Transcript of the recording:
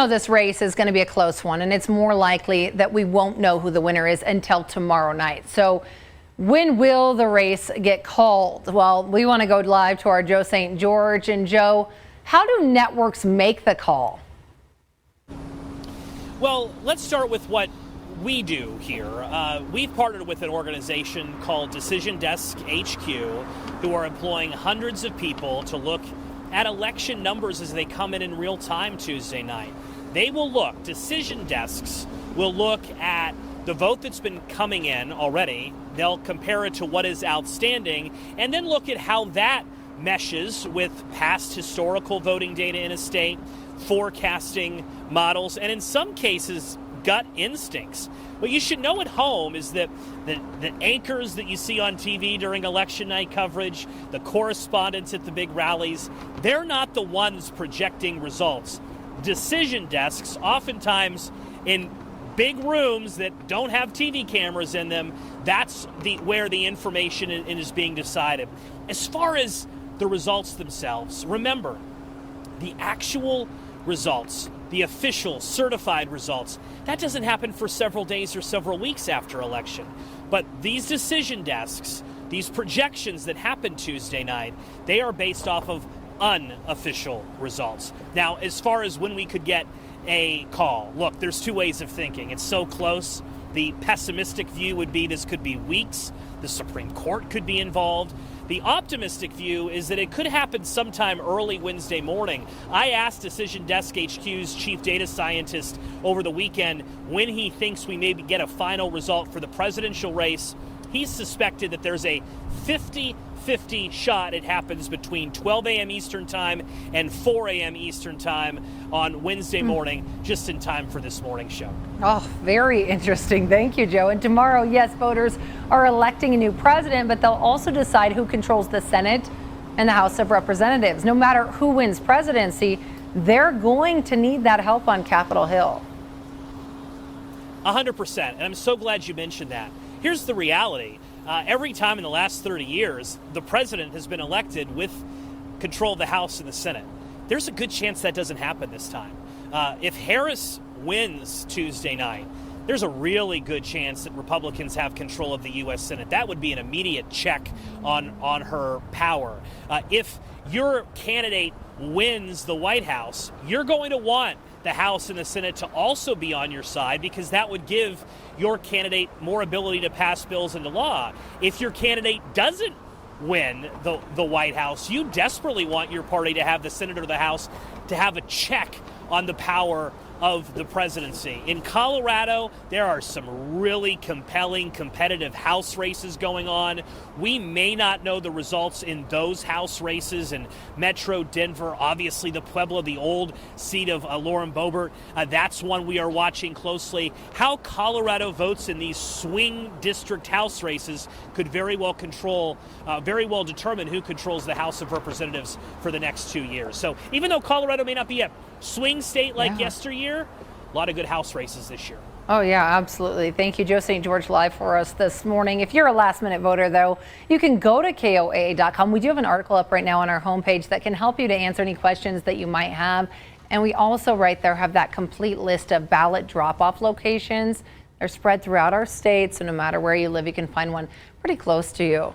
know this race is going to be a close one, and it's more likely that we won't know who the winner is until tomorrow night. So when will the race get called? Well, we want to go live to our Joe St. George. And Joe, how do networks make the call? Well, let's start with what we do here. We've partnered with an organization called Decision Desk HQ, who are employing hundreds of people to look at election numbers as they come in real time Tuesday night. They will look, decision desks will look at the vote that's been coming in already. They'll compare it to what is outstanding and then look at how that meshes with past historical voting data in a state, forecasting models, and in some cases, gut instincts. What you should know at home is that the anchors that you see on TV during election night coverage, the correspondents at the big rallies, they're not the ones projecting results. Decision desks, oftentimes in big rooms that don't have TV cameras in them, that's where the information is being decided. As far as the results themselves, remember, the actual results, the official certified results, that doesn't happen for several days or several weeks after election. But these decision desks, these projections that happen Tuesday night, they are based off of unofficial results. Now, as far as when we could get a call, look, there's two ways of thinking. It's so close. The pessimistic view would be this could be weeks. The Supreme Court could be involved. The optimistic view is that it could happen sometime early Wednesday morning. I asked Decision Desk HQ's chief data scientist over the weekend when he thinks we maybe get a final result for the presidential race. He suspected that there's a 50-50 shot it happens between 12 a.m. Eastern time and 4 a.m. Eastern time on Wednesday morning, just in time for this morning's show. Oh, very interesting. Thank you, Joe. And tomorrow, yes, voters are electing a new president, but they'll also decide who controls the Senate and the House of Representatives. No matter who wins presidency, they're going to need that help on Capitol Hill. 100%. And I'm so glad you mentioned that. Here's the reality. Every time in the last 30 years, the president has been elected with control of the House and the Senate. There's a good chance that doesn't happen this time. If Harris wins Tuesday night, there's a really good chance that Republicans have control of the U.S. Senate. That would be an immediate check on her power. If your candidate wins the White House, you're going to want the House and the Senate to also be on your side, because that would give your candidate more ability to pass bills into law. If your candidate doesn't win the White House, you desperately want your party to have the Senate or the House to have a check on the power of the presidency. In Colorado, there are some really compelling, competitive House races going on. We may not know the results in those House races in Metro Denver. Obviously, the Pueblo, the old seat of Lauren Boebert, that's one we are watching closely. How Colorado votes in these swing district House races could very well determine who controls the House of Representatives for the next 2 years. So even though Colorado may not be a swing state like yesteryear, a lot of good House races this year. Oh, yeah, absolutely. Thank you, Joe St. George, live for us this morning. If you're a last-minute voter, though, you can go to KOAA.com. We do have an article up right now on our homepage that can help you to answer any questions that you might have. And we also right there have that complete list of ballot drop-off locations. They're spread throughout our state, so no matter where you live, you can find one pretty close to you.